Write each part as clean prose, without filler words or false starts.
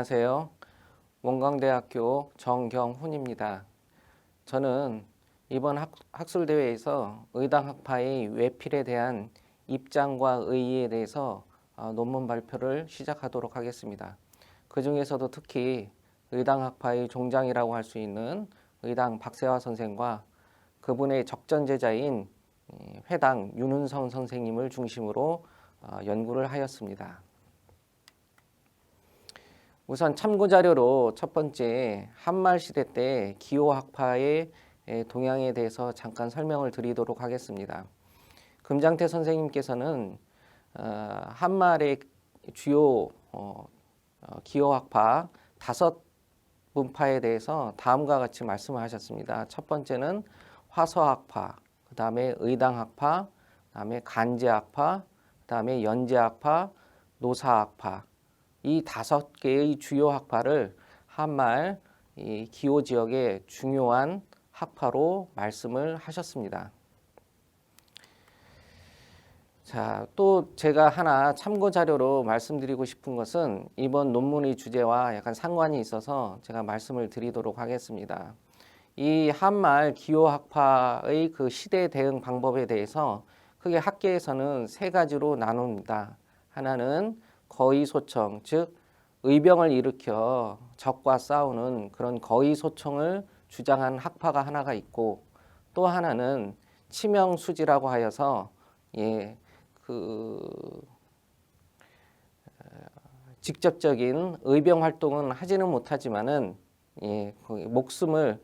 안녕하세요. 원광대학교 정경훈입니다. 저는 이번 학술대회에서 의당학파의 외필에 대한 입장과 의의에 대해서 논문 발표를 시작하도록 하겠습니다. 그 중에서도 특히 의당학파의 종장이라고 할 수 있는 의당 박세화 선생과 그분의 적전제자인 회당 윤은성 선생님을 중심으로 연구를 하였습니다. 우선 참고자료로 첫 번째 한말시대 때 기호학파의 동향에 대해서 잠깐 설명을 드리도록 하겠습니다. 금장태 선생님께서는 한말의 주요 기호학파 5분파에 대해서 다음과 같이 말씀을 하셨습니다. 첫 번째는 화서학파, 그 다음에 의당학파, 그 다음에 간제학파, 그 다음에 연제학파, 노사학파, 이 5개의 주요 학파를 한말 이 기호 지역의 중요한 학파로 말씀을 하셨습니다. 자, 또 제가 하나 참고 자료로 말씀드리고 싶은 것은 이번 논문의 주제와 약간 상관이 있어서 제가 말씀을 드리도록 하겠습니다. 이 한말 기호 학파의 그 시대 대응 방법에 대해서 크게 학계에서는 3가지로 나눕니다. 하나는 거의소청, 즉 의병을 일으켜 적과 싸우는 그런 거의소청을 주장한 학파가 하나가 있고, 또 하나는 치명수지라고 하여서 직접적인 의병 활동은 하지는 못하지만은 목숨을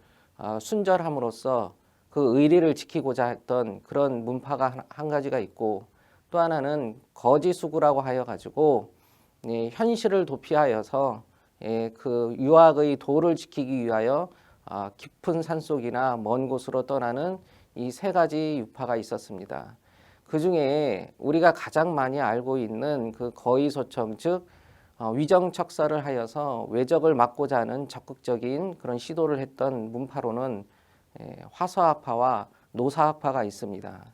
순절함으로써 그 의리를 지키고자 했던 그런 문파가 한 가지가 있고, 또 하나는 거지수구라고 하여 가지고 현실을 도피하여서 그 유학의 도를 지키기 위하여 깊은 산속이나 먼 곳으로 떠나는 이 3가지 유파가 있었습니다. 그 중에 우리가 가장 많이 알고 있는 그 거의소청, 즉 위정척사를 하여서 외적을 막고자 하는 적극적인 그런 시도를 했던 문파로는 화서학파와 노사학파가 있습니다.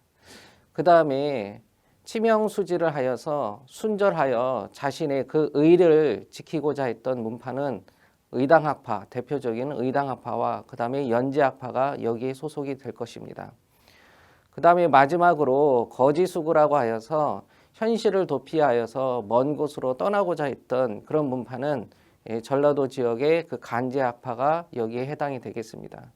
그 다음에 치명수지를 하여서 순절하여 자신의 그 의를 지키고자 했던 문파는 의당학파, 대표적인 의당학파와 그 다음에 연제학파가 여기에 소속이 될 것입니다. 그 다음에 마지막으로 거지수구라고 하여서 현실을 도피하여서 먼 곳으로 떠나고자 했던 그런 문파는 전라도 지역의 그 간제학파가 여기에 해당이 되겠습니다.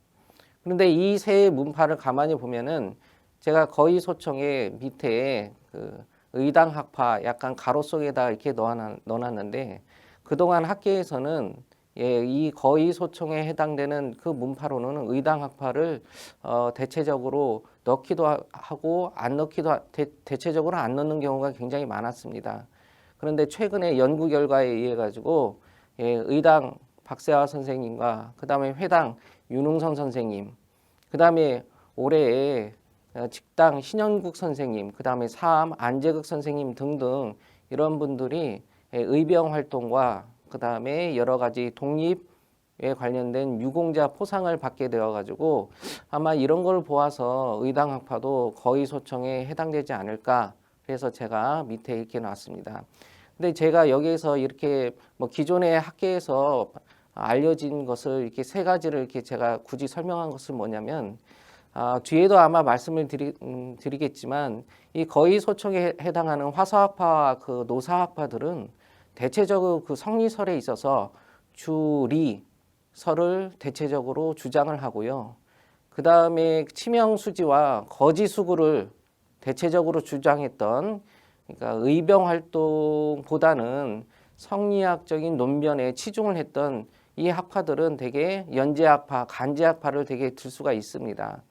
그런데 이 3문파를 가만히 보면은 제가 거의소청의 밑에 그 의당학파 약간 가로 속에다 이렇게 넣어놨는데, 그동안 학계에서는 이 거의소청에 해당되는 그 문파로는 의당학파를 대체적으로 넣기도 하고 안 넣기도 대체적으로 안 넣는 경우가 굉장히 많았습니다. 그런데 최근에 연구 결과에 의해 가지고 의당 박세화 선생님과 그 다음에 회당 윤웅성 선생님, 그 다음에 올해에 직당 신현국 선생님, 그 다음에 사암 안재극 선생님 등등 이런 분들이 의병 활동과 그 다음에 여러 가지 독립에 관련된 유공자 포상을 받게 되어 가지고 아마 이런 걸 보아서 의당학파도 거의소청에 해당되지 않을까, 그래서 제가 밑에 이렇게 놨습니다. 근데 제가 여기에서 이렇게 기존의 학계에서 알려진 것을 이렇게 3가지를 이렇게 제가 굳이 설명한 것은 뭐냐면, 뒤에도 아마 말씀을 드리겠지만 이 거의소청에 해당하는 화서학파와 그 노사학파들은 대체적으로 그 성리설에 있어서 주리설을 대체적으로 주장을 하고요. 그 다음에 치명수지와 거지수구를 대체적으로 주장했던, 그러니까 의병 활동보다는 성리학적인 논변에 치중을 했던 이 학파들은 되게 연제학파, 간제학파를 되게 들 수가 있습니다.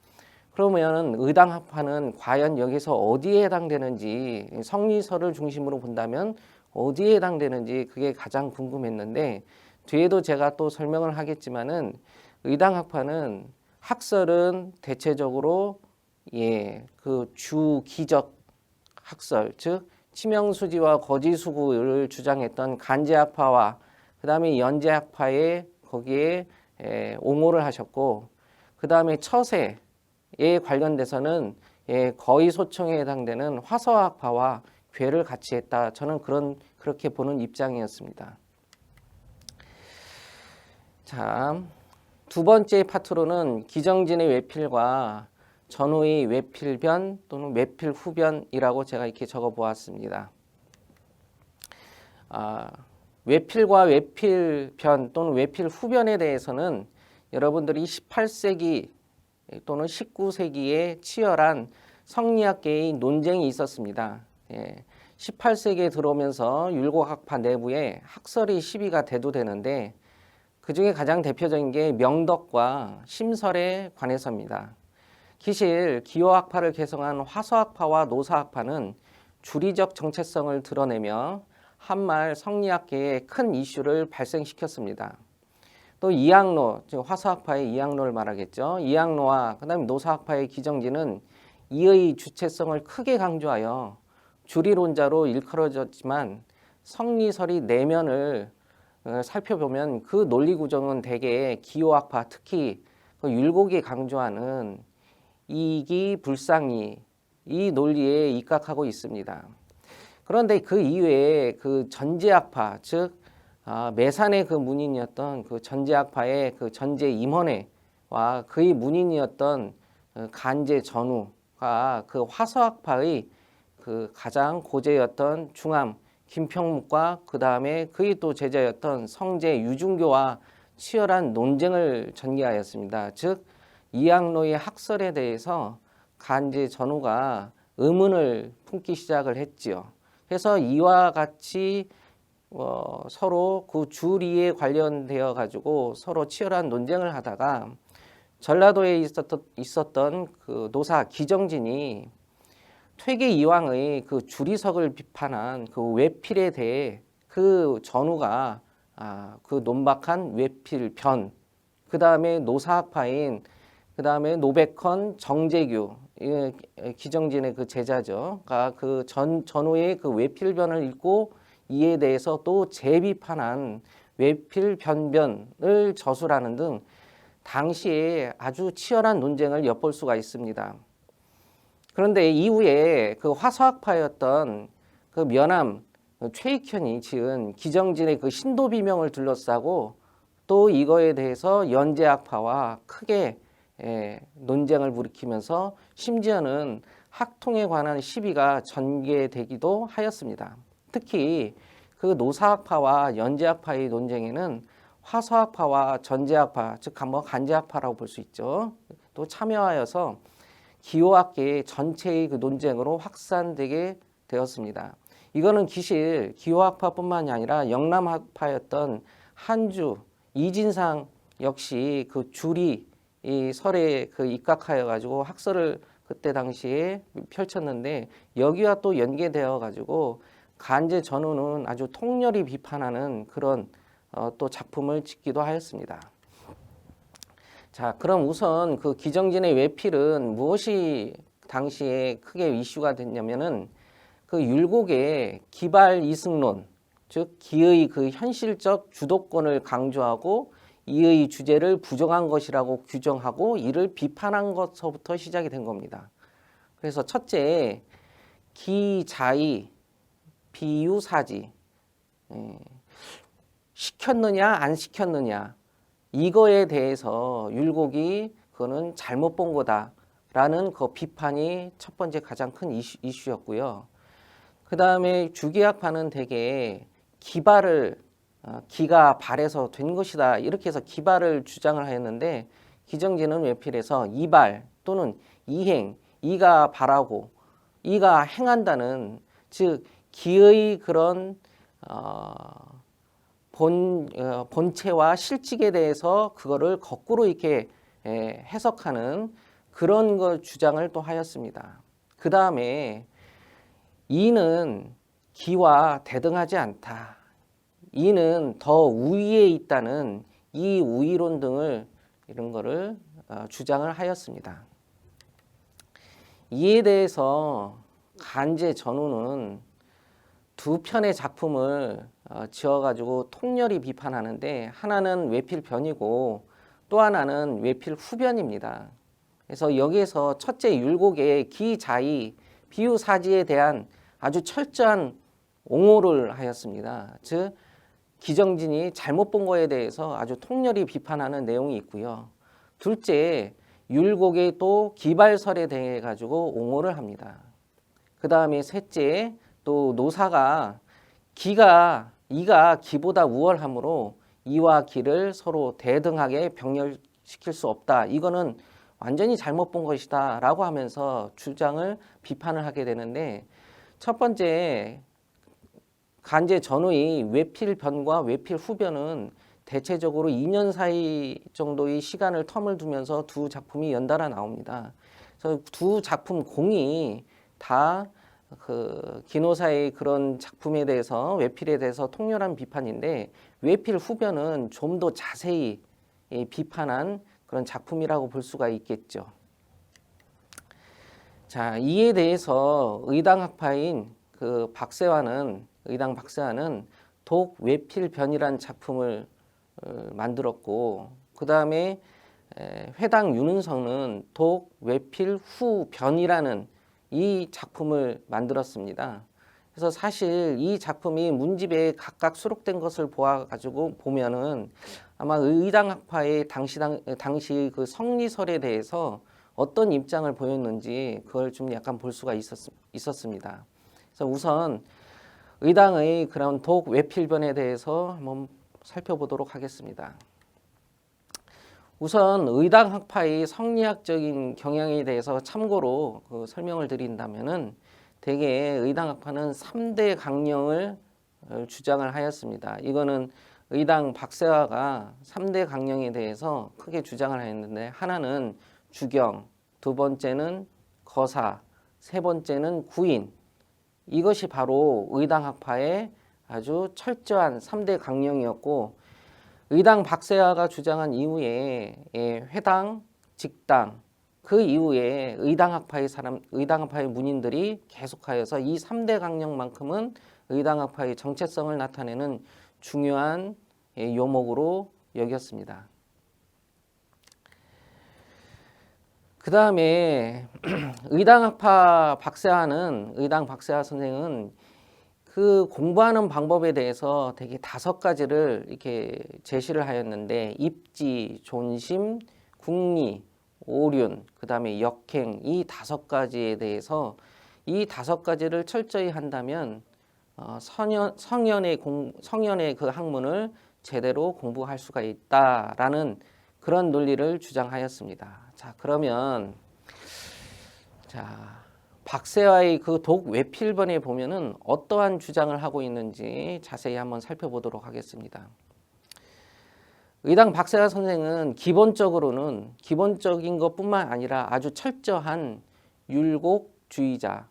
그러면 의당학파는 과연 여기서 어디에 해당되는지, 성리설을 중심으로 본다면 어디에 해당되는지 그게 가장 궁금했는데, 뒤에도 제가 또 설명을 하겠지만은 의당학파는 학설은 대체적으로 그 주기적 학설, 즉 치명수지와 거지수구를 주장했던 간제학파와 그 다음에 연제학파에 거기에 옹호를 하셨고, 그 다음에 처세 에 관련돼서는 거의소청에 해당되는 화서학파와 괴를 같이 했다. 저는 그렇게 보는 입장이었습니다. 자, 두 번째 파트로는 기정진의 외필과 전후의 외필변 또는 외필후변이라고 제가 이렇게 적어 보았습니다. 외필과 외필변 또는 외필후변에 대해서는 여러분들이 18세기 또는 19세기에 치열한 성리학계의 논쟁이 있었습니다. 18세기에 들어오면서 율곡학파 내부에 학설의 시비가 대두되는데 그 중에 가장 대표적인 게 명덕과 심설에 관해서입니다. 기실 기호학파를 개성한 화서학파와 노사학파는 주리적 정체성을 드러내며 한말 성리학계에 큰 이슈를 발생시켰습니다. 또 이항로, 즉 화서학파의 이항로를 말하겠죠. 이항로와 그다음에 노사학파의 기정진은 이의 주체성을 크게 강조하여 주리론자로 일컬어졌지만 성리설의 내면을 살펴보면 그 논리 구정은 대개 기호학파, 특히 그 율곡이 강조하는 이기 불상이 이 논리에 입각하고 있습니다. 그런데 그 이외에 그 전제학파, 즉 매산의 그 문인이었던 그 전제학파의 그 전제 임원회와 그의 문인이었던 간제 전우가 그 화서학파의 그 가장 고제였던 중암 김평묵과 그 다음에 그의 또 제자였던 성제 유중교와 치열한 논쟁을 전개하였습니다. 즉 이항로의 학설에 대해서 간제 전우가 의문을 품기 시작을 했지요. 그래서 이와 같이 서로 그 주리에 관련되어 가지고 서로 치열한 논쟁을 하다가 전라도에 있었던 그 노사 기정진이 퇴계 이황의 그 주리석을 비판한 그 외필에 대해 그 전우가 그 논박한 외필변, 그 다음에 노사학파인 그 다음에 노백헌 정재규 기정진의 그 제자죠가 그 전후의 그 외필변을 읽고 이에 대해서 또 재비판한 외필변변을 저술하는 등 당시에 아주 치열한 논쟁을 엿볼 수가 있습니다. 그런데 이후에 그 화서학파였던 그 면함 최익현이 지은 기정진의 그 신도비명을 둘러싸고 또 이거에 대해서 연제학파와 크게 논쟁을 불이키면서 심지어는 학통에 관한 시비가 전개되기도 하였습니다. 특히 그 노사학파와 연제학파의 논쟁에는 화서학파와 전제학파, 즉 간제학파라고 볼 수 있죠. 또 참여하여서 기호학계 전체의 그 논쟁으로 확산되게 되었습니다. 이거는 기실 기호학파뿐만이 아니라 영남학파였던 한주 이진상 역시 그 주리 이 설에 그 입각하여 가지고 학설을 그때 당시에 펼쳤는데 여기와 또 연계되어 가지고 간제 전우는 아주 통렬히 비판하는 그런 또 작품을 짓기도 하였습니다. 자, 그럼 우선 그 기정진의 외필은 무엇이 당시에 크게 이슈가 됐냐면은 그 율곡의 기발 이승론, 즉 기의 그 현실적 주도권을 강조하고 이의 주제를 부정한 것이라고 규정하고 이를 비판한 것서부터 시작이 된 겁니다. 그래서 첫째, 기자의 비유사지, 시켰느냐 안 시켰느냐 이거에 대해서 율곡이 그거는 잘못 본 거다라는 그 비판이 첫 번째 가장 큰 이슈였고요. 그 다음에 주기학파는 대개 기발을 기가 발에서 된 것이다 이렇게 해서 기발을 주장을 하였는데 기정진은 외필에서 이발 또는 이행, 이가 발하고 이가 행한다는 즉 기의 그런 본체와 실직에 대해서 그거를 거꾸로 이렇게 해석하는 그런 거 주장을 또 하였습니다. 그 다음에 이는 기와 대등하지 않다. 이는 더 우위에 있다는 이 우위론 등을 이런 거를 주장을 하였습니다. 이에 대해서 간제 전우는 두 편의 작품을 지어가지고 통렬히 비판하는데 하나는 외필변이고 또 하나는 외필후변입니다. 그래서 여기에서 첫째 율곡의 기자의 비유사지에 대한 아주 철저한 옹호를 하였습니다. 즉 기정진이 잘못 본 거에 대해서 아주 통렬히 비판하는 내용이 있고요. 둘째, 율곡의 또 기발설에 대해 가지고 옹호를 합니다. 그 다음에 셋째, 또 노사가 이가 기보다 우월하므로 이와 기를 서로 대등하게 병렬시킬 수 없다. 이거는 완전히 잘못 본 것이다 라고 하면서 주장을 비판을 하게 되는데, 첫 번째 간제 전후의 외필변과 외필후변은 대체적으로 2년 사이 정도의 시간을 텀을 두면서 두 작품이 연달아 나옵니다. 그래서 두 작품 공이 다 그 기노사의 그런 작품에 대해서, 외필에 대해서 통렬한 비판인데, 외필 후변은 좀 더 자세히 비판한 그런 작품이라고 볼 수가 있겠죠. 자, 이에 대해서 의당학파인 그 의당 박세화는 독 외필변이란 작품을 만들었고, 그 다음에 회당 윤은성은 독 외필후변이라는 이 작품을 만들었습니다. 그래서 사실 이 작품이 문집에 각각 수록된 것을 보면은 아마 의당학파의 당시 그 성리설에 대해서 어떤 입장을 보였는지 그걸 좀 약간 볼 수가 있었습니다. 그래서 우선 의당의 그런 독 외필변에 대해서 한번 살펴보도록 하겠습니다. 우선 의당학파의 성리학적인 경향에 대해서 참고로 설명을 드린다면은, 대개 의당학파는 3대 강령을 주장을 하였습니다. 이거는 의당 박세화가 3대 강령에 대해서 크게 주장을 하였는데, 하나는 주경, 두 번째는 거사, 세 번째는 구인. 이것이 바로 의당학파의 아주 철저한 3대 강령이었고, 의당 박세화가 주장한 이후에 회당, 직당, 그 이후에 의당학파의 문인들이 계속하여서 이 3대 강령만큼은 의당학파의 정체성을 나타내는 중요한 요목으로 여겼습니다. 그 다음에 의당 박세화 선생은 그 공부하는 방법에 대해서 되게 5가지를 이렇게 제시를 하였는데, 입지, 존심, 궁리, 오륜, 그 다음에 역행, 이 5가지에 대해서 이 5가지를 철저히 한다면 성현의 그 학문을 제대로 공부할 수가 있다라는 그런 논리를 주장하였습니다. 자, 그러면 박세화의 그 독 외필변에 보면은 어떠한 주장을 하고 있는지 자세히 한번 살펴보도록 하겠습니다. 의당 박세화 선생은 기본적인 것뿐만 아니라 아주 철저한 율곡주의자,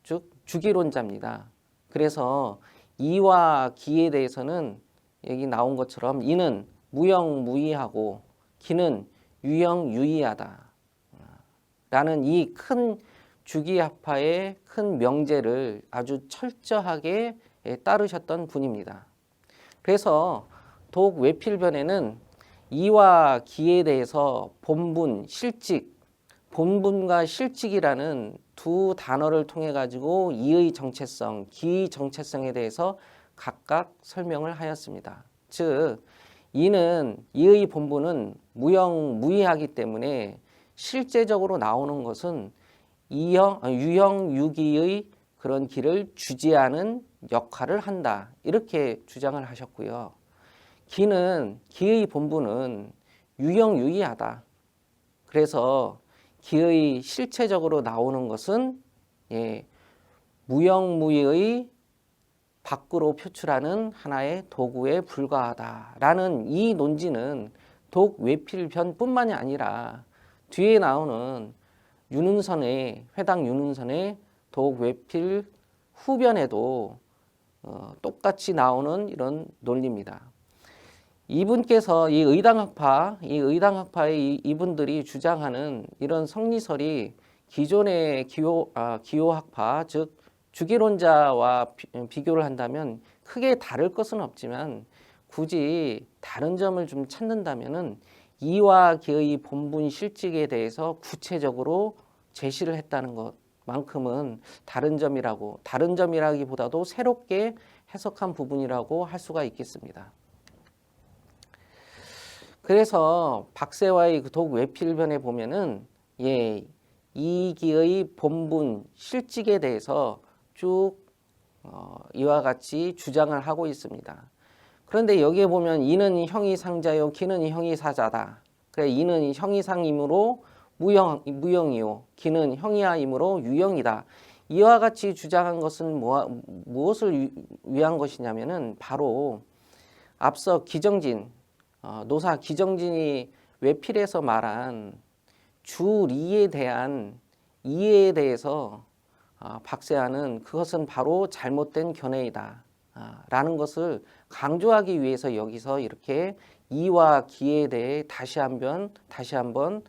즉 주기론자입니다. 그래서 이와 기에 대해서는 여기 나온 것처럼 이는 무형무의하고 기는 유형유의하다 라는 이 큰 주기학파의 큰 명제를 아주 철저하게 따르셨던 분입니다. 그래서 독 외필변에는 이와 기에 대해서 본분, 실직, 본분과 실직이라는 두 단어를 통해 가지고 이의 정체성, 기의 정체성에 대해서 각각 설명을 하였습니다. 즉, 이의 본분은 무형무의하기 때문에 실제적으로 나오는 것은 유형유기의 그런 기를 주지하는 역할을 한다, 이렇게 주장을 하셨고요. 기의 본분은 유형유의하다. 그래서 기의 실체적으로 나오는 것은 무형무의의 밖으로 표출하는 하나의 도구에 불과하다라는 이 논지는 독 외필변뿐만이 아니라 뒤에 나오는 회당 윤은선의 독 외필 후변에도 똑같이 나오는 이런 논리입니다. 이분께서 이 의당학파의 이분들이 주장하는 이런 성리설이 기존의 기호학파, 즉 주기론자와 비교를 한다면 크게 다를 것은 없지만, 굳이 다른 점을 좀 찾는다면은 이와 기의 본분 실직에 대해서 구체적으로 제시를 했다는 것만큼은 다른 점이라기보다도 새롭게 해석한 부분이라고 할 수가 있겠습니다. 그래서 박세와의 그 독 외필변에 보면은 이기의 본분 실직에 대해서 쭉 이와 같이 주장을 하고 있습니다. 그런데 여기에 보면 이는 형이 상자요 기는 형이 사자다. 그래 이는 형이 상이므로 무형이요 기는 형이하이므로 유형이다. 이와 같이 주장한 것은 무엇을 위한 것이냐면은 바로 앞서 기정진 노사 기정진이 외필에서 말한 주리에 대한 이해에 대해서 박세아는 그것은 바로 잘못된 견해이다 라는 것을 강조하기 위해서 여기서 이렇게 이와 기에 대해 다시 한번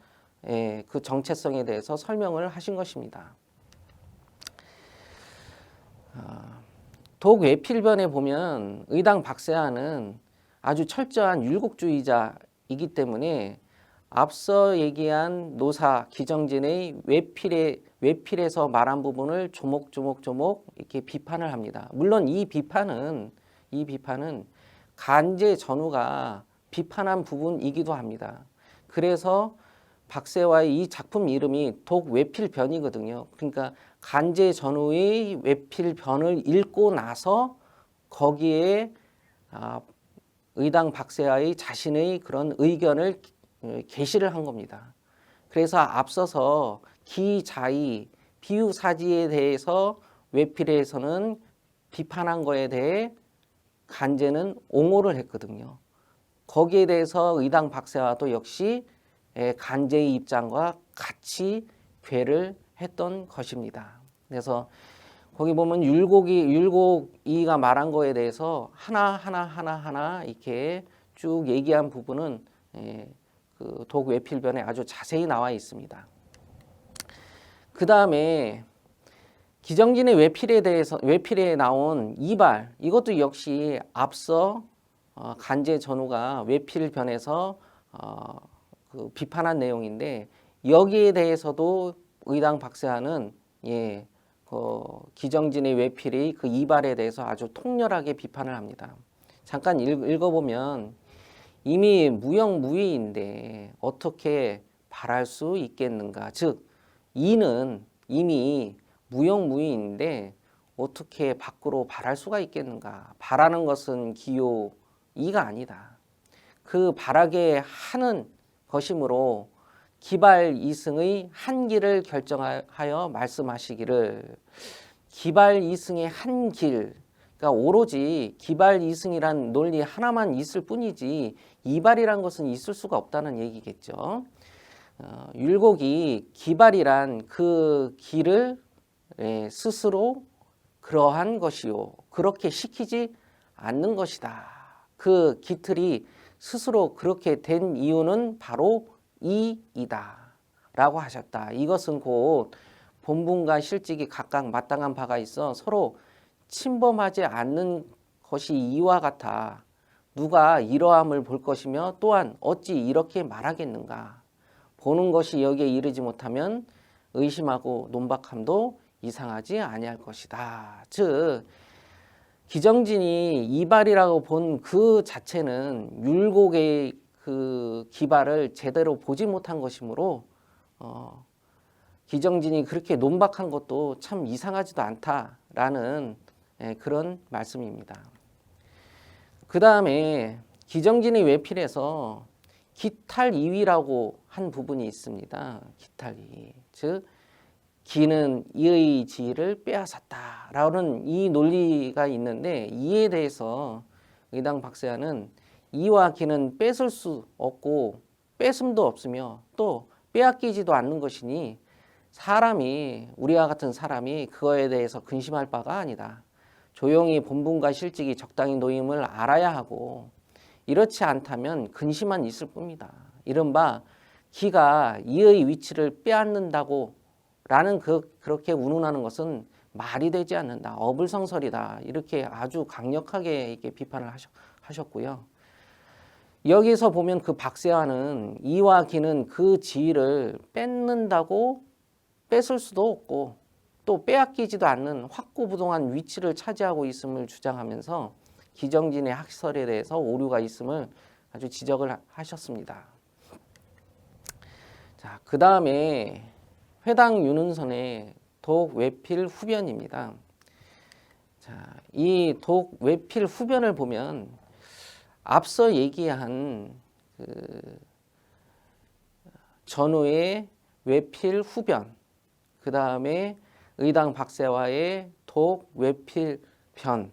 그 정체성에 대해서 설명을 하신 것입니다. 독 외필변에 보면 의당 박세아는 아주 철저한 율곡주의자이기 때문에 앞서 얘기한 노사 기정진의 외필에서 말한 부분을 조목조목 이렇게 비판을 합니다. 물론 이 비판은 간제 전우가 비판한 부분이기도 합니다. 그래서 박세와의 이 작품 이름이 독 외필변이거든요. 그러니까 간제 전우의 외필변을 읽고 나서 거기에 의당 박세와의 자신의 그런 의견을 게시를 한 겁니다. 그래서 앞서서 기자의 비유사지에 대해서 외필에서는 비판한 거에 대해 간제는 옹호를 했거든요. 거기에 대해서 의당 박세와도 역시 간제의 입장과 같이 괴를 했던 것입니다. 그래서 거기 보면 율곡이가 말한 거에 대해서 하나 이렇게 쭉 얘기한 부분은 그 독 외필변에 아주 자세히 나와 있습니다. 그 다음에 기정진의 외필에 나온 이발, 이것도 역시 앞서 간제 전우가 외필변에서 그 비판한 내용인데 여기에 대해서도 의당 박세아는 기정진의 외필의 그 이발에 대해서 아주 통렬하게 비판을 합니다. 잠깐 읽어보면 이미 무형무의인데 어떻게 발할 수 있겠는가? 즉 이는 이미 무형무의인데 어떻게 밖으로 발할 수가 있겠는가? 발하는 것은 기요 이가 아니다. 그 발하게 하는 것이므로 기발 이승의 한길을 결정하여 말씀하시기를 기발 이승의 한 길, 그러니까 오로지 기발 이승이란 논리 하나만 있을 뿐이지 이발이란 것은 있을 수가 없다는 얘기겠죠. 율곡이 기발이란 그 길을 스스로 그러한 것이요 그렇게 시키지 않는 것이다. 그 기틀이 스스로 그렇게 된 이유는 바로 이이다 라고 하셨다. 이것은 곧 본분과 실직이 각각 마땅한 바가 있어 서로 침범하지 않는 것이 이와 같아 누가 이러함을 볼 것이며 또한 어찌 이렇게 말하겠는가. 보는 것이 여기에 이르지 못하면 의심하고 논박함도 이상하지 아니할 것이다. 즉 기정진이 이발이라고 본 그 자체는 율곡의 그 기발을 제대로 보지 못한 것이므로 기정진이 그렇게 논박한 것도 참 이상하지도 않다라는 그런 말씀입니다. 그 다음에 기정진의 외필에서 기탈이위라고 한 부분이 있습니다. 기탈이, 즉 기는 이의 지위를 빼앗았다라는 이 논리가 있는데 이에 대해서 의당 박세아는 이와 기는 뺏을 수 없고 뺏음도 없으며 또 빼앗기지도 않는 것이니 우리와 같은 사람이 그거에 대해서 근심할 바가 아니다. 조용히 본분과 실직이 적당히 놓임을 알아야 하고 이렇지 않다면 근심만 있을 뿐이다. 이른바 기가 이의 위치를 빼앗는다고 라는 그렇게 운운하는 것은 말이 되지 않는다. 어불성설이다. 이렇게 아주 강력하게 이렇게 비판을 하셨고요. 여기서 보면 그 박세아는 이와 기는 그 지위를 뺏는다고 뺏을 수도 없고 또 빼앗기지도 않는 확고부동한 위치를 차지하고 있음을 주장하면서 기정진의 학설에 대해서 오류가 있음을 아주 지적을 하셨습니다. 자, 그 다음에 회당 윤은선의 독 외필 후변입니다. 자, 이 독 외필 후변을 보면 앞서 얘기한 그 전후의 외필 후변, 그 다음에 의당 박세와의 독 외필 변,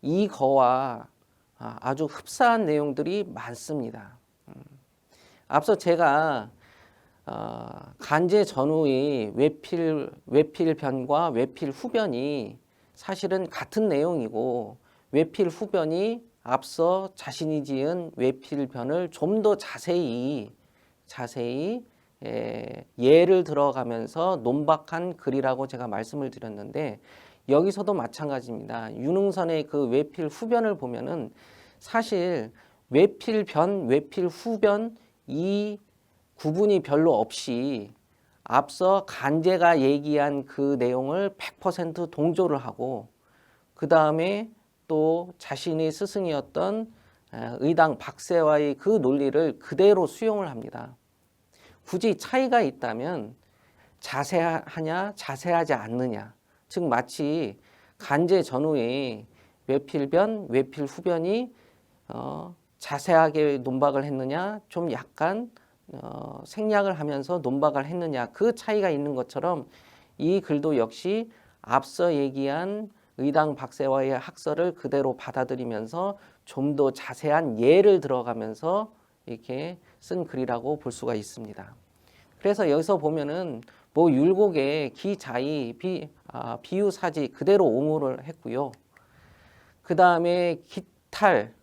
이거와 아주 흡사한 내용들이 많습니다. 앞서 제가 간제 전후의 외필 변과 외필 후변이 사실은 같은 내용이고, 외필 후변이 앞서 자신이 지은 외필 변을 좀 더 자세히 예를 들어가면서 논박한 글이라고 제가 말씀을 드렸는데, 여기서도 마찬가지입니다. 윤응선의 그 외필 후변을 보면은 사실 외필 변, 외필 후변 이 구분이 별로 없이 앞서 간제가 얘기한 그 내용을 100% 동조를 하고, 그 다음에 또 자신의 스승이었던 의당 박세와의 그 논리를 그대로 수용을 합니다. 굳이 차이가 있다면 자세하냐 자세하지 않느냐, 즉 마치 간제 전후에 외필변, 외필 후변이 자세하게 논박을 했느냐, 좀 약간 생략을 하면서 논박을 했느냐, 그 차이가 있는 것처럼 이 글도 역시 앞서 얘기한 의당 박세와의 학설을 그대로 받아들이면서 좀 더 자세한 예를 들어가면서 이렇게 쓴 글이라고 볼 수가 있습니다. 그래서 여기서 보면은 뭐 율곡의 기자의 비유사지 그대로 옹호를 했고요. 그 다음에 기탈,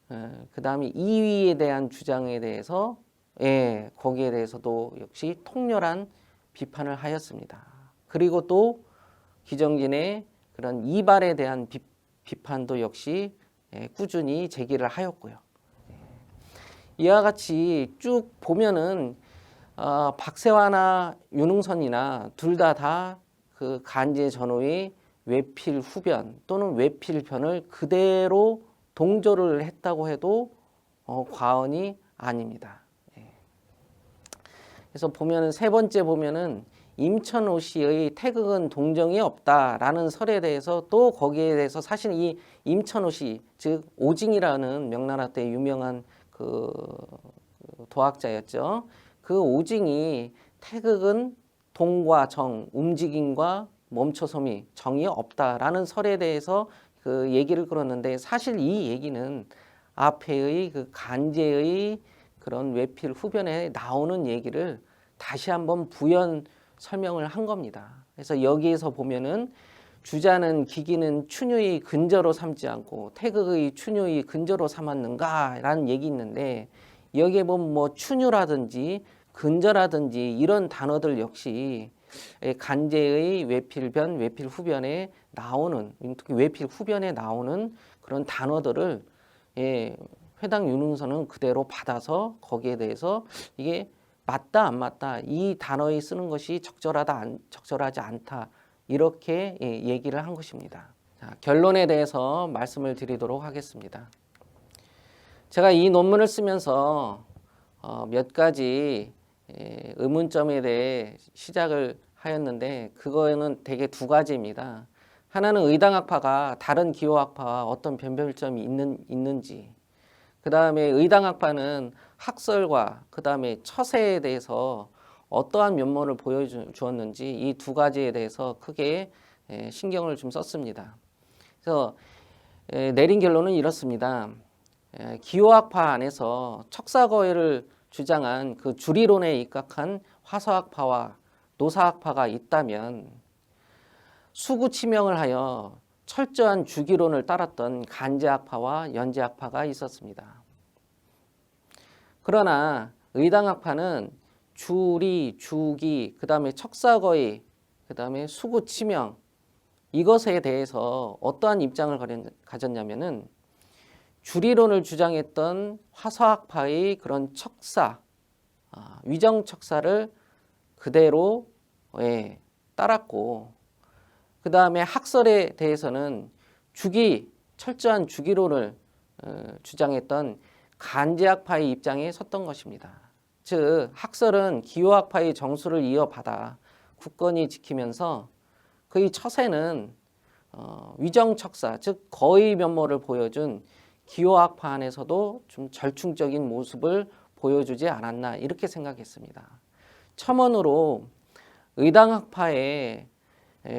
그 다음에 이위에 대한 주장에 대해서 거기에 대해서도 역시 통렬한 비판을 하였습니다. 그리고 또 기정진의 그런 이발에 대한 비판도 역시 꾸준히 제기를 하였고요. 이와 같이 쭉 보면은 박세와나 윤응선이나 둘 다 그 간제 전후의 외필 후변 또는 외필 변을 그대로 동조를 했다고 해도 과언이 아닙니다. 그래서 보면은 세 번째 보면은 임천호 씨의 태극은 동정이 없다라는 설에 대해서 또 거기에 대해서 사실 이 임천호 씨, 즉 오징이라는 명나라 때 유명한 그 도학자였죠. 그 오징이 태극은 동과 정, 움직임과 멈춰섬이 정이 없다라는 설에 대해서 그 얘기를 끌었는데, 사실 이 얘기는 앞에의 그 간제의 그런 외필 후변에 나오는 얘기를 다시 한번 부연 설명을 한 겁니다. 그래서 여기에서 보면은 주자는 기기는 춘유의 근저로 삼지 않고 태극의 춘유의 근저로 삼았는가라는 얘기 있는데, 여기에 보면 뭐 춘유라든지 근저라든지 이런 단어들 역시 간제의 외필변, 외필 후변에 나오는, 특히 외필 후변에 나오는 그런 단어들을 회당 윤응선은 그대로 받아서 거기에 대해서 이게 맞다 안 맞다, 이 단어에 쓰는 것이 적절하지 않다, 이렇게 얘기를 한 것입니다. 자, 결론에 대해서 말씀을 드리도록 하겠습니다. 제가 이 논문을 쓰면서 몇 가지 의문점에 대해 시작을 하였는데, 그거는 대개 두 가지입니다. 하나는 의당학파가 다른 기호학파와 어떤 변별점이 있는지, 그 다음에 의당학파는 학설과 그 다음에 처세에 대해서 어떠한 면모를 보여주었는지, 이 두 가지에 대해서 크게 신경을 좀 썼습니다. 그래서 내린 결론은 이렇습니다. 기호학파 안에서 척사거회를 주장한 그 주리론에 입각한 화서학파와 노사학파가 있다면, 수구치명을 하여 철저한 주기론을 따랐던 간제학파와 연제학파가 있었습니다. 그러나 의당학파는 주리, 주기, 그 다음에 척사거의, 그 다음에 수구치명, 이것에 대해서 어떠한 입장을 가졌냐면은, 주리론을 주장했던 화서학파의 그런 척사, 위정척사를 그대로 따랐고, 그 다음에 학설에 대해서는 철저한 주기론을 주장했던 간제학파의 입장에 섰던 것입니다. 즉 학설은 기호학파의 정수를 이어받아 굳건히 지키면서 그의 처세는 위정척사, 즉 거의 면모를 보여준 기호학파 안에서도 좀 절충적인 모습을 보여주지 않았나 이렇게 생각했습니다. 첨언으로 의당학파의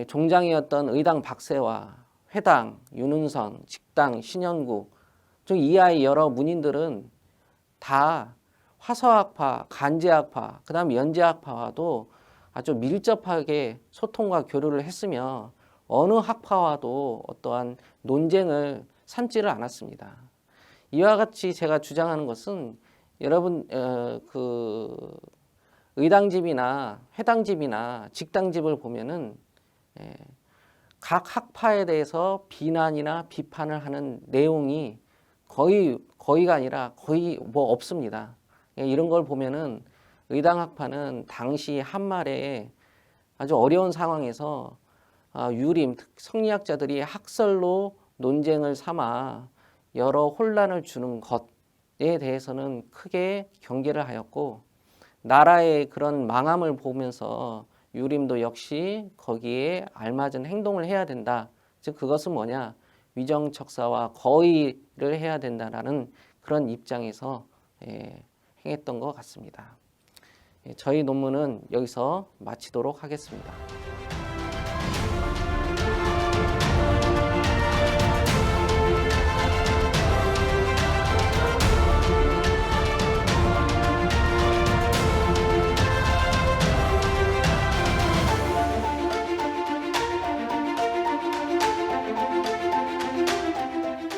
종장이었던 의당 박세와 회당, 윤은선, 직당, 신현국 등 이하의 여러 문인들은 다 화서학파, 간제학파, 그 다음 연제학파와도 아주 밀접하게 소통과 교류를 했으며 어느 학파와도 어떠한 논쟁을 삼지를 않았습니다. 이와 같이 제가 주장하는 것은 여러분 그 의당집이나 회당집이나 직당집을 보면은 각 학파에 대해서 비난이나 비판을 하는 내용이 거의가 아니라 거의 뭐 없습니다. 이런 걸 보면은 의당학파는 당시 한말에 아주 어려운 상황에서 유림, 성리학자들이 학설로 논쟁을 삼아 여러 혼란을 주는 것에 대해서는 크게 경계를 하였고 나라의 그런 망함을 보면서 유림도 역시 거기에 알맞은 행동을 해야 된다. 즉 그것은 뭐냐? 위정척사와 거의를 해야 된다라는 그런 입장에서 행했던 것 같습니다. 저희 논문은 여기서 마치도록 하겠습니다.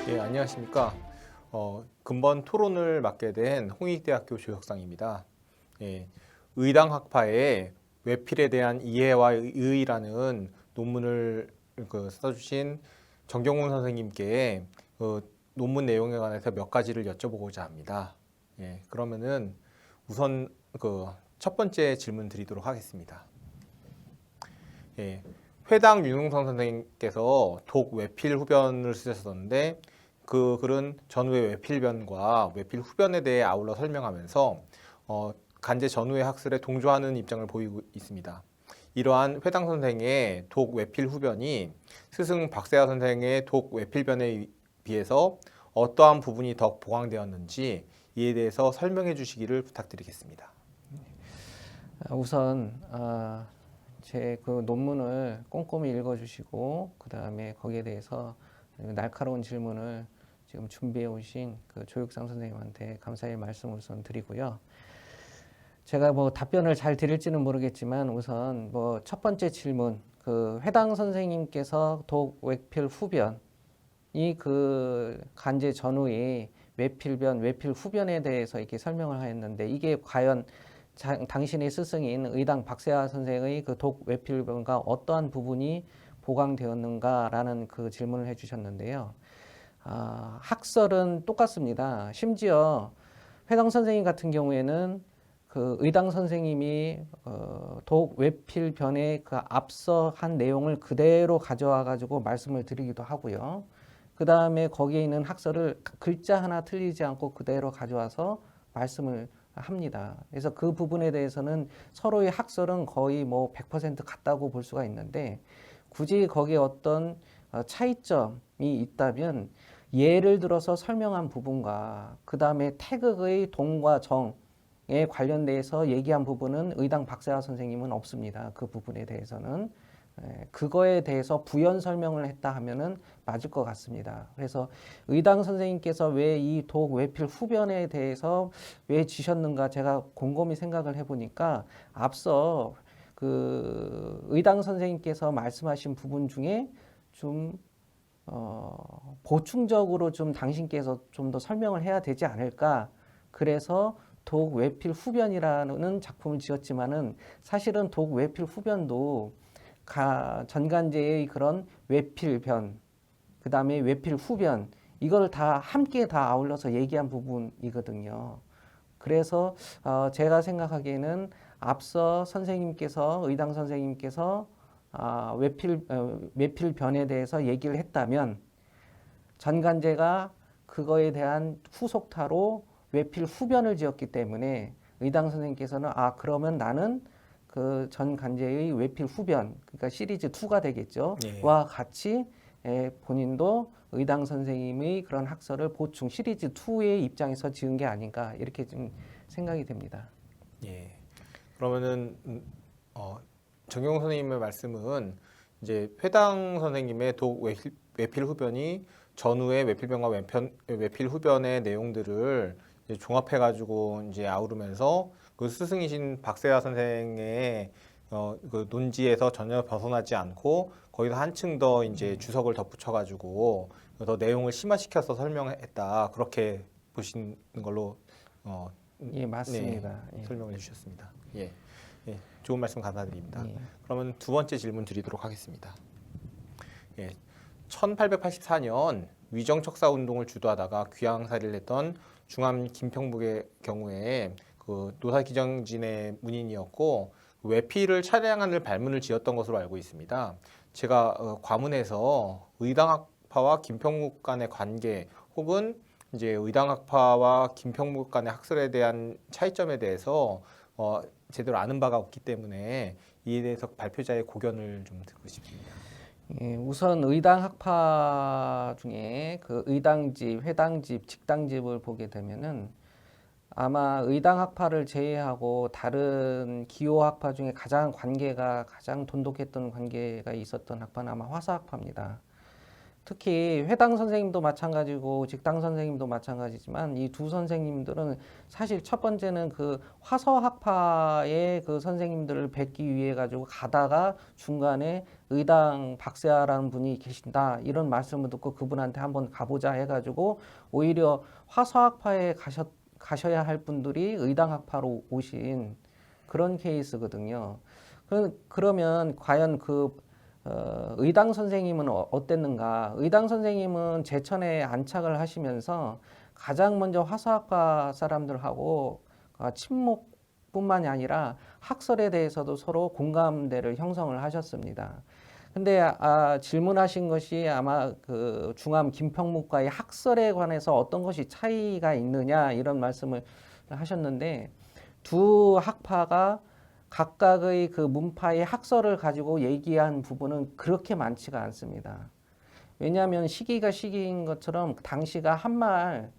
예, 안녕하십니까. 근본 토론을 맡게 된 홍익대학교 조혁상입니다. 예, 의당학파의 외필에 대한 이해와 의의라는 논문을 써주신 정경훈 선생님께 논문 내용에 관해서 몇 가지를 여쭤보고자 합니다. 예, 그러면은 우선 첫 번째 질문 드리도록 하겠습니다. 예, 회당 윤웅선 선생님께서 독 외필 후변을 쓰셨었는데 그 글은 전후의 외필변과 외필 후변에 대해 아울러 설명하면서 간제 전후의 학설에 동조하는 입장을 보이고 있습니다. 이러한 회당 선생의 독 외필 후변이 스승 박세하 선생의 독 외필변에 비해서 어떠한 부분이 더 보강되었는지 이에 대해서 설명해 주시기를 부탁드리겠습니다. 우선 제 그 논문을 꼼꼼히 읽어주시고 그 다음에 거기에 대해서 날카로운 질문을 지금 준비해 오신 그 조육상 선생님한테 감사의 말씀을 우선 드리고요. 제가 뭐 답변을 잘 드릴지는 모르겠지만 우선 뭐 첫 번째 질문, 그 회당 선생님께서 독 외필 후변이 그 간제 전후의 외필변, 외필 후변에 대해서 이렇게 설명을 하였는데 이게 과연 당신의 스승인 의당 박세하 선생의 그 독 외필변과 어떠한 부분이 보강되었는가라는 그 질문을 해주셨는데요. 학설은 똑같습니다. 심지어 회당 선생님 같은 경우에는 그 의당 선생님이 독 외필변의 그 앞서 한 내용을 그대로 가져와 가지고 말씀을 드리기도 하고요. 그 다음에 거기에 있는 학설을 글자 하나 틀리지 않고 그대로 가져와서 말씀을 합니다. 그래서 그 부분에 대해서는 서로의 학설은 거의 뭐 100% 같다고 볼 수가 있는데 굳이 거기에 어떤 차이점이 있다면 예를 들어서 설명한 부분과 그 다음에 태극의 동과 정에 관련돼서 얘기한 부분은 의당 박세하 선생님은 없습니다. 그 부분에 대해서는. 그거에 대해서 부연 설명을 했다 하면은 맞을 것 같습니다. 그래서 의당 선생님께서 왜 이 독 외필 후변에 대해서 왜 지셨는가 제가 곰곰이 생각을 해보니까 앞서 그 의당 선생님께서 말씀하신 부분 중에 좀 보충적으로 좀 당신께서 좀 더 설명을 해야 되지 않을까. 그래서 독 외필 후변이라는 작품을 지었지만은 사실은 독 외필 후변도 전간제의 그런 외필변, 그 다음에 외필 후변, 이걸 다 함께 다 아울러서 얘기한 부분이거든요. 그래서 제가 생각하기에는 앞서 선생님께서, 의당 선생님께서 외필변에 대해서 얘기를 했다면 전간제가 그거에 대한 후속타로 외필 후변을 지었기 때문에 의당 선생님께서는 그러면 나는 그 전간제의 외필 후변, 그러니까 시리즈 2가 되겠죠. 예. 와 같이 본인도 의당 선생님의 그런 학설을 보충 시리즈 2의 입장에서 지은 게 아닌가 이렇게 좀 생각이 됩니다. 예. 그러면은 정용 선생님의 말씀은 이제 회당 선생님의 외필 후변이 전후의 외필변과 외필 후변의 내용들을 이제 종합해가지고 이제 아우르면서 그 스승이신 박세아 선생의 그 논지에서 전혀 벗어나지 않고 거기서 한층 더 이제 주석을 덧붙여가지고 더 내용을 심화시켜서 설명했다 그렇게 보시는 걸로 예, 맞습니다. 예. 설명을 해주셨습니다. 예, 좋은 말씀 감사드립니다. 예. 그러면 두 번째 질문 드리도록 하겠습니다. 예, 1884년 위정척사 운동을 주도하다가 귀양살이를 했던 중암 김평북의 경우에 그 노사기정진의 문인이었고 외필을 차량하는 발문을 지었던 것으로 알고 있습니다. 제가 과문에서 의당학파와 김평북 간의 관계 혹은 이제 의당학파와 김평북 간의 학설에 대한 차이점에 대해서 제대로 아는 바가 없기 때문에 이에 대해서 발표자의 고견을 좀 듣고 싶습니다. 예, 우선 의당 학파 중에 그 의당집, 회당집, 직당집을 보게 되면은 아마 의당 학파를 제외하고 다른 기호 학파 중에 가장 돈독했던 관계가 있었던 학파는 아마 화사 학파입니다. 특히 회당 선생님도 마찬가지고 직당 선생님도 마찬가지지만 이 두 선생님들은 사실 첫 번째는 그 화서학파의 그 선생님들을 뵙기 위해 가지고 가다가 중간에 의당 박세아라는 분이 계신다 이런 말씀을 듣고 그분한테 한번 가보자 해가지고 오히려 화서학파에 가셔야 할 분들이 의당학파로 오신 그런 케이스거든요. 그러면 과연 의당 선생님은 어땠는가? 의당 선생님은 제천에 안착을 하시면서 가장 먼저 화서학파 사람들하고 친목뿐만이 아니라 학설에 대해서도 서로 공감대를 형성을 하셨습니다. 근데 질문하신 것이 아마 그 중암 김평묵과의 학설에 관해서 어떤 것이 차이가 있느냐 이런 말씀을 하셨는데 두 학파가 각각의 그 문파의 학설을 가지고 얘기한 부분은 그렇게 많지가 않습니다. 왜냐하면 시기가 시기인 것처럼 당시가 한말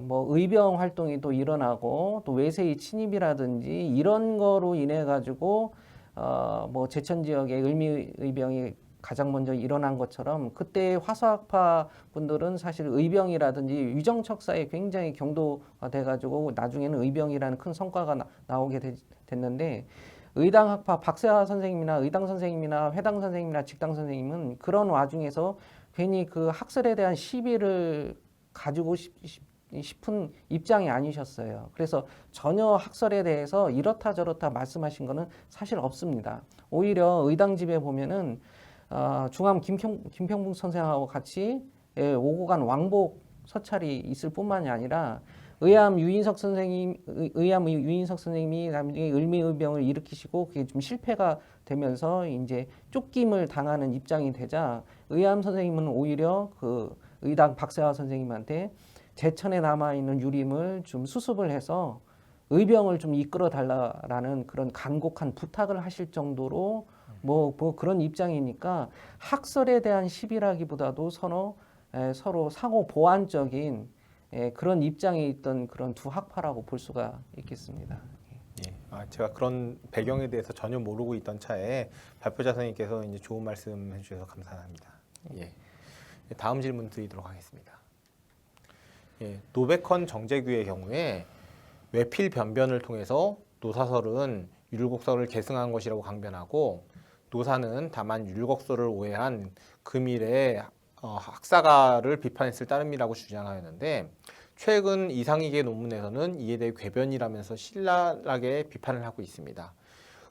뭐 의병 활동이 또 일어나고 또 외세의 침입이라든지 이런 거로 인해 가지고 뭐 제천 지역의 을미의병이 가장 먼저 일어난 것처럼 그때 화서학파 분들은 사실 의병이라든지 위정척사에 굉장히 경도가 돼가지고 나중에는 의병이라는 큰 성과가 나오게 됐는데 의당학파 박세아 선생님이나 의당 선생님이나 회당 선생님이나 직당 선생님은 그런 와중에서 괜히 그 학설에 대한 시비를 가지고 싶은 입장이 아니셨어요. 그래서 전혀 학설에 대해서 이렇다 저렇다 말씀하신 거는 사실 없습니다. 오히려 의당집에 보면은 중암 김평북 선생하고 같이 오고 간 왕복 서찰이 있을 뿐만이 아니라 의암 유인석 선생님이 나중에 을미의병을 일으키시고 그게 좀 실패가 되면서 이제 쫓김을 당하는 입장이 되자 의암 선생님은 오히려 그 의당 박세화 선생님한테 제천에 남아 있는 유림을 좀 수습을 해서 의병을 좀 이끌어 달라라는 그런 간곡한 부탁을 하실 정도로 뭐 그런 입장이니까 학설에 대한 시비라기보다도 서로 상호 보완적인 그런 입장에 있던 그런 두 학파라고 볼 수가 있겠습니다. 예, 제가 그런 배경에 대해서 전혀 모르고 있던 차에 발표자 선생님께서 이제 좋은 말씀 해주셔서 감사합니다. 예, 다음 질문 드리도록 하겠습니다. 예, 노백헌 정재규의 경우에 외필 변변을 통해서 노사설은 율곡설을 계승한 것이라고 강변하고 노사는 다만 율곡설을 오해한 금일의 학사가를 비판했을 따름이라고 주장하였는데 최근 이상익의 논문에서는 이에 대해 궤변이라면서 신랄하게 비판을 하고 있습니다.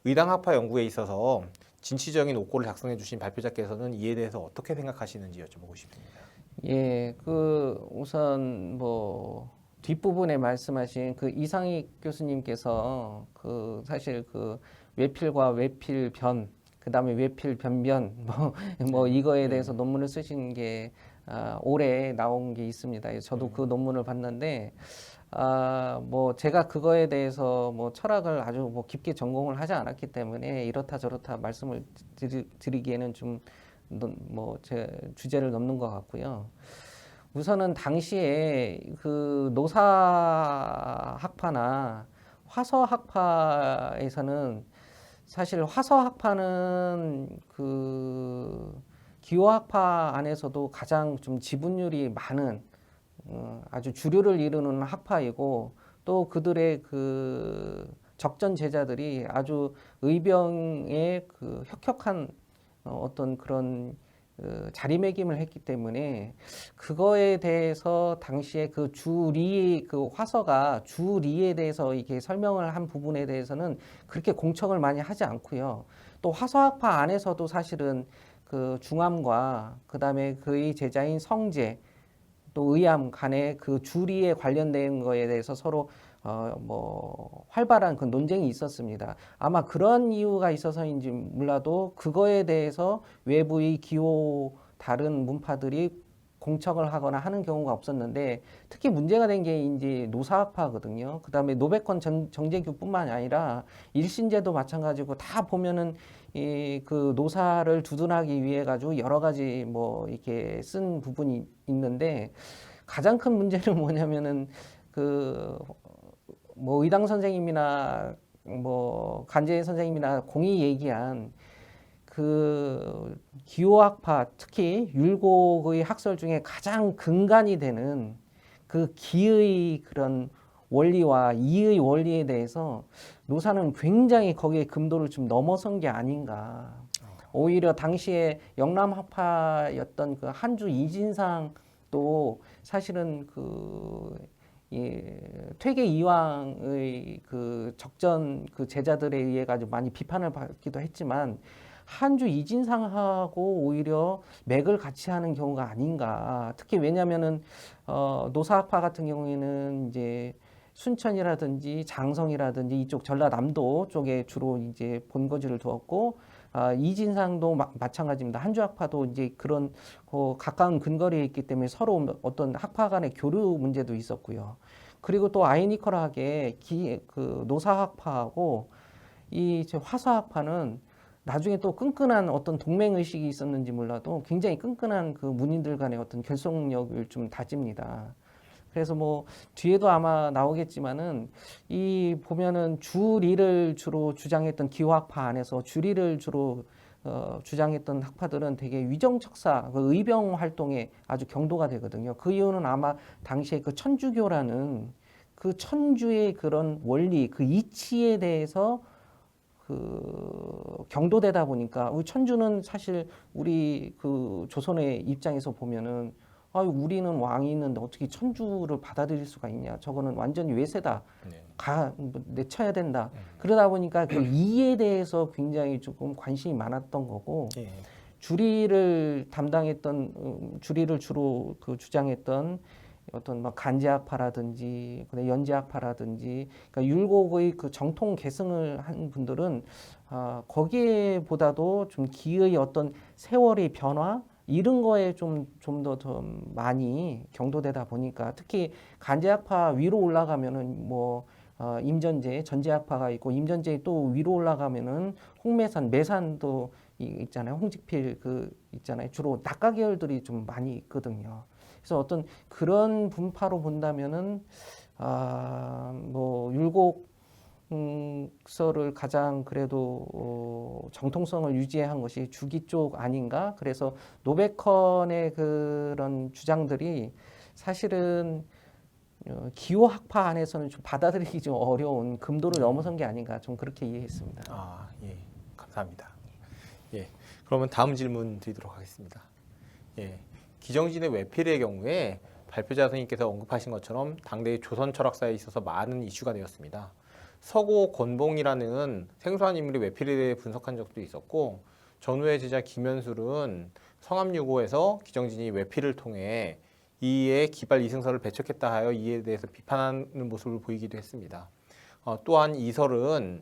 의당학파 연구에 있어서 진취적인 옥고를 작성해 주신 발표자께서는 이에 대해서 어떻게 생각하시는지 여쭤보고 싶습니다. 예, 우선 뭐 뒷부분에 말씀하신 그 이상익 교수님께서 사실 그 외필과 외필변 그다음에 외필 변변 뭐 이거에 네. 대해서 논문을 쓰신 게 올해 나온 게 있습니다. 저도 그 논문을 봤는데 뭐 제가 그거에 대해서 뭐 철학을 아주 뭐 깊게 전공을 하지 않았기 때문에 이렇다 저렇다 말씀을 드리기에는 좀 뭐 제 주제를 넘는 것 같고요. 우선은 당시에 그 노사학파나 화서학파에서는 사실 화서학파는 그 기호학파 안에서도 가장 좀 지분율이 많은 아주 주류를 이루는 학파이고 또 그들의 그 적전 제자들이 아주 의병의 그 혁혁한 어떤 그런 자리매김을 했기 때문에 그거에 대해서 당시에 그 주리 그 화서가 주리에 대해서 이렇게 설명을 한 부분에 대해서는 그렇게 공척을 많이 하지 않고요. 또 화서학파 안에서도 사실은 그 중암과 그다음에 그의 제자인 성제 또 의암 간의 그 주리에 관련된 거에 대해서 서로 뭐 활발한 그 논쟁이 있었습니다. 아마 그런 이유가 있어서인지 몰라도 그거에 대해서 외부의 기호 다른 문파들이 공척을 하거나 하는 경우가 없었는데 특히 문제가 된 게 이제 노사학파거든요. 그다음에 노백헌 정제규뿐만 아니라 일신제도 마찬가지고 다 보면은 이 그 노사를 두둔하기 위해 가지고 여러 가지 뭐 이렇게 쓴 부분이 있는데 가장 큰 문제는 뭐냐면은 그 뭐 의당 선생님이나 뭐 간재 선생님이나 공이 얘기한 그 기호학파 특히 율곡의 학설 중에 가장 근간이 되는 그 기의 그런 원리와 이의 원리에 대해서 노사는 굉장히 거기에 금도를 좀 넘어선 게 아닌가. 오히려 당시에 영남학파였던 그 한주 이진상도 사실은 퇴계 이황의 그 적전 그 제자들에 의해 가지고 많이 비판을 받기도 했지만 한주 이진상하고 오히려 맥을 같이 하는 경우가 아닌가. 특히 왜냐면은 노사학파 같은 경우에는 이제 순천이라든지 장성이라든지 이쪽 전라남도 쪽에 주로 이제 본거지를 두었고 이진상도 마찬가지입니다. 한주학파도 이제 그런 가까운 근거리에 있기 때문에 서로 어떤 학파 간의 교류 문제도 있었고요. 그리고 또 아이니컬하게 그 노사학파하고 이 화서학파는 나중에 또 끈끈한 어떤 동맹 의식이 있었는지 몰라도 굉장히 끈끈한 그 문인들 간의 어떤 결속력을 좀 다집니다. 그래서 뭐 뒤에도 아마 나오겠지만은 이 보면은 주리를 주로 주장했던 기호학파 안에서 주리를 주로 주장했던 학파들은 되게 위정척사, 그 의병 활동에 아주 경도가 되거든요. 그 이유는 아마 당시에 그 천주교라는 그 천주의 그런 원리, 그 이치에 대해서 그 경도되다 보니까 우리 천주는 사실 우리 그 조선의 입장에서 보면은 우리는 왕이 있는데 어떻게 천주를 받아들일 수가 있냐? 저거는 완전히 외세다. 네. 내쳐야 된다. 그러다 보니까 그 이에 대해서 굉장히 조금 관심이 많았던 거고 예. 주리를 담당했던 주리를 주로 그 주장했던 어떤 막 간제학파라든지 연제학파라든지 그러니까 율곡의 그 정통 계승을 한 분들은 거기에보다도 좀 기의 어떤 세월의 변화 이런 거에 좀 더 많이 경도되다 보니까 특히 간제학파 위로 올라가면은 뭐 임전제 전제학파가 있고 임전제 또 위로 올라가면은 홍매산 매산도 있잖아요. 홍직필 그 있잖아요. 주로 낙가 계열들이 좀 많이 있거든요. 그래서 어떤 그런 분파로 본다면은 뭐 율곡서를 가장 그래도 정통성을 유지한 것이 주기 쪽 아닌가? 그래서 노백헌의 그런 주장들이 사실은 기호학파 안에서는 좀 받아들이기 좀 어려운 금도를 넘어선 게 아닌가 좀 그렇게 이해했습니다. 예, 감사합니다. 예, 그러면 다음 질문 드리도록 하겠습니다. 예, 기정진의 외필의 경우에 발표자 선생님께서 언급하신 것처럼 당대의 조선 철학사에 있어서 많은 이슈가 되었습니다. 서고 권봉이라는 생소한 인물이 외필에 대해 분석한 적도 있었고 전후의 제자 김현술은 성암유고에서 기정진이 외필을 통해 이에 기발 이승설을 배척했다 하여 이에 대해서 비판하는 모습을 보이기도 했습니다. 또한 이설은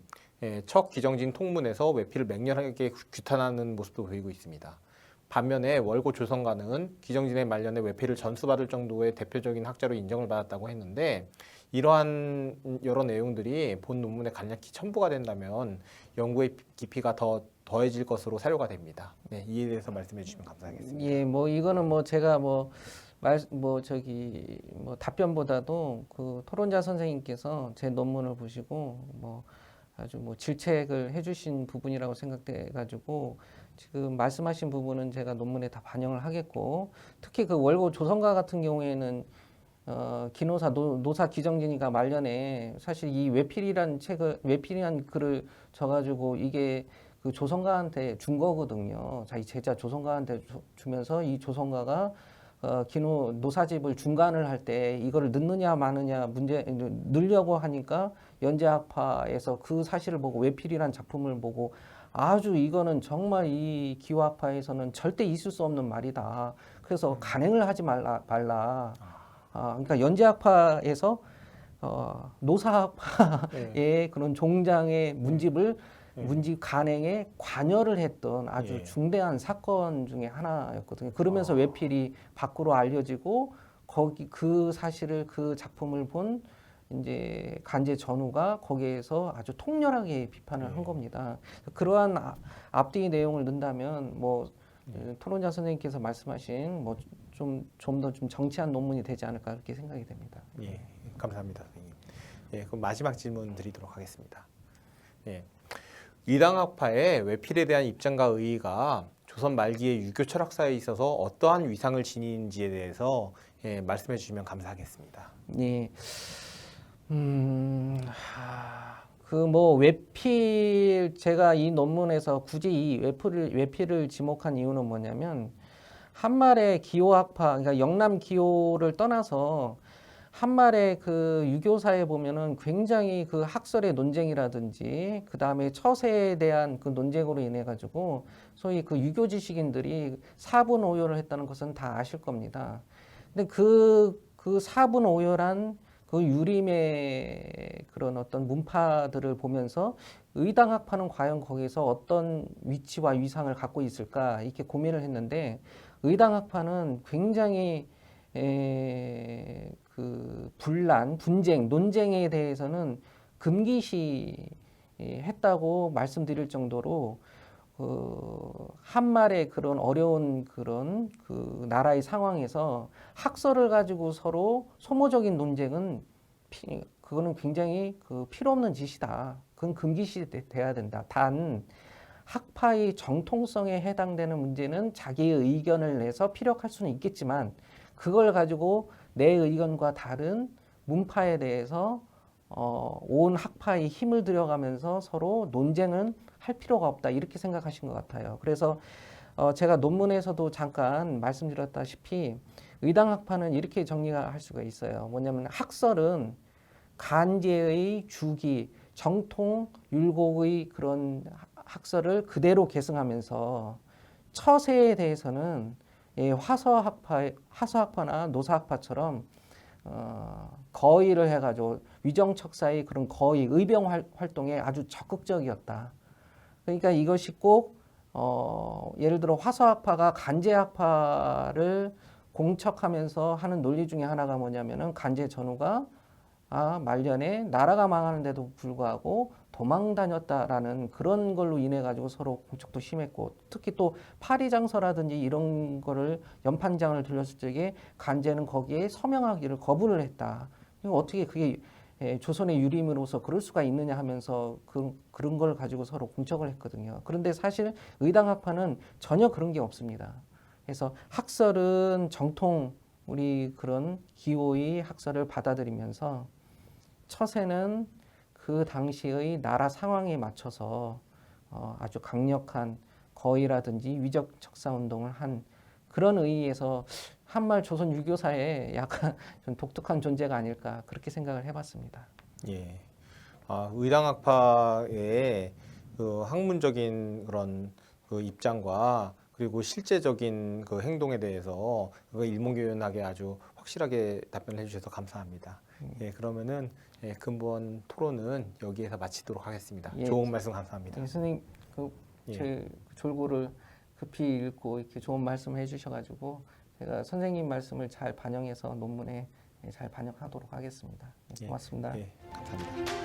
척 기정진 통문에서 외피를 맹렬하게 규탄하는 모습도 보이고 있습니다. 반면에 월고 조선가는 기정진의 말년에 외피를 전수받을 정도의 대표적인 학자로 인정을 받았다고 했는데, 이러한 여러 내용들이 본 논문에 간략히 첨부가 된다면 연구의 깊이가 더 더해질 것으로 사료가 됩니다. 네, 이에 대해서 말씀해 주시면 감사하겠습니다. 예, 뭐 이거는 뭐 제가 답변보다도 그 토론자 선생님께서 제 논문을 보시고 뭐 아주 뭐 질책을 해주신 부분이라고 생각돼 가지고 지금 말씀하신 부분은 제가 논문에 다 반영을 하겠고, 특히 그 월고 조선가 같은 경우에는 기노사 노사 기정진이가 말년에 사실 이 외필이란 글을 져가지고 이게 그 조선가한테 준 거거든요. 자기 제자 조선가한테 주면서 이 조선가가 기노 노사집을 중간을 할 때 이거를 넣느냐 마느냐 넣으려고 하니까 연재학파에서 그 사실을 보고 외필이란 작품을 보고 아주 이거는 정말 이 기호학파에서는 절대 있을 수 없는 말이다. 그래서 간행을 하지 말라. 그러니까 연재학파에서 노사학파의 그런 종장의 문집 간행에 관여를 했던 아주 중대한 사건 중에 하나였거든요. 그러면서 외필이 밖으로 알려지고 거기 그 사실을 그 작품을 본 이제 간제 전우가 거기에서 아주 통렬하게 비판을 한 겁니다. 그러한 앞뒤 내용을 넣는다면 뭐 토론자 선생님께서 말씀하신 뭐 좀 더 좀 정치한 논문이 되지 않을까 그렇게 생각이 됩니다. 예, 감사합니다, 선생님. 예, 그럼 마지막 질문 드리도록 하겠습니다. 예, 의당학파의 외필에 대한 입장과 의의가 조선 말기의 유교 철학사에 있어서 어떠한 위상을 지니는지에 대해서 말씀해 주시면 감사하겠습니다. 예. 그 뭐 외필 제가 이 논문에서 굳이 이 외필을 지목한 이유는 뭐냐면 한말의 기호학파, 그러니까 영남 기호를 떠나서 한말의 그 유교사에 보면은 굉장히 그 학설의 논쟁이라든지 그 다음에 처세에 대한 그 논쟁으로 인해 가지고 소위 그 유교 지식인들이 사분오열을 했다는 것은 다 아실 겁니다. 근데 그 사분오열한 그 유림의 그런 어떤 문파들을 보면서 의당학파는 과연 거기서 어떤 위치와 위상을 갖고 있을까 이렇게 고민을 했는데, 의당학파는 굉장히 그 분쟁, 논쟁에 대해서는 금기시 했다고 말씀드릴 정도로 한말의 그런 어려운 그런 그 나라의 상황에서 학설을 가지고 서로 소모적인 논쟁은 그거는 굉장히 그 필요 없는 짓이다. 그건 금기시 돼야 된다. 단 학파의 정통성에 해당되는 문제는 자기의 의견을 내서 피력할 수는 있겠지만 그걸 가지고 내 의견과 다른 문파에 대해서 온 학파의 힘을 들여가면서 서로 논쟁은 할 필요가 없다 이렇게 생각하신 것 같아요. 그래서 제가 논문에서도 잠깐 말씀드렸다시피 의당학파는 이렇게 정리가 할 수가 있어요. 뭐냐면 학설은 간제의 주기, 정통, 율곡의 그런 학설을 그대로 계승하면서 처세에 대해서는 화서학파나 노사학파처럼 거의를 해가지고 위정척사의 그런 거의 의병 활동에 아주 적극적이었다. 그러니까 이것이 꼭 예를 들어 화서학파가 간제학파를 공척하면서 하는 논리 중에 하나가 뭐냐면은 간제 전우가 말년에 나라가 망하는데도 불구하고 도망 다녔다라는 그런 걸로 인해 가지고 서로 공척도 심했고, 특히 또 파리장서라든지 이런 거를 연판장을 들렸을 적에 간제는 거기에 서명하기를 거부를 했다. 어떻게 그게 조선의 유림으로서 그럴 수가 있느냐 하면서 그런 걸 가지고 서로 공척을 했거든요. 그런데 사실 의당학파는 전혀 그런 게 없습니다. 그래서 학설은 정통 우리 그런 기호의 학설을 받아들이면서 처세는 그 당시의 나라 상황에 맞춰서 아주 강력한 거의라든지 위적 척사 운동을 한 그런 의의에서 한말 조선 유교사에 약간 좀 독특한 존재가 아닐까 그렇게 생각을 해봤습니다. 예, 의당학파의 그 학문적인 그런 그 입장과 그리고 실제적인 그 행동에 대해서 그 일목요연하게 아주 확실하게 답변을 해주셔서 감사합니다. 예, 그러면은 예, 근본 토론은 여기에서 마치도록 하겠습니다. 예, 좋은 말씀 감사합니다. 선생님 예. 제 졸고를 급히 읽고 이렇게 좋은 말씀을 해주셔가지고 제가 선생님 말씀을 잘 반영해서 논문에 잘 반영하도록 하겠습니다. 예, 고맙습니다. 예, 감사합니다.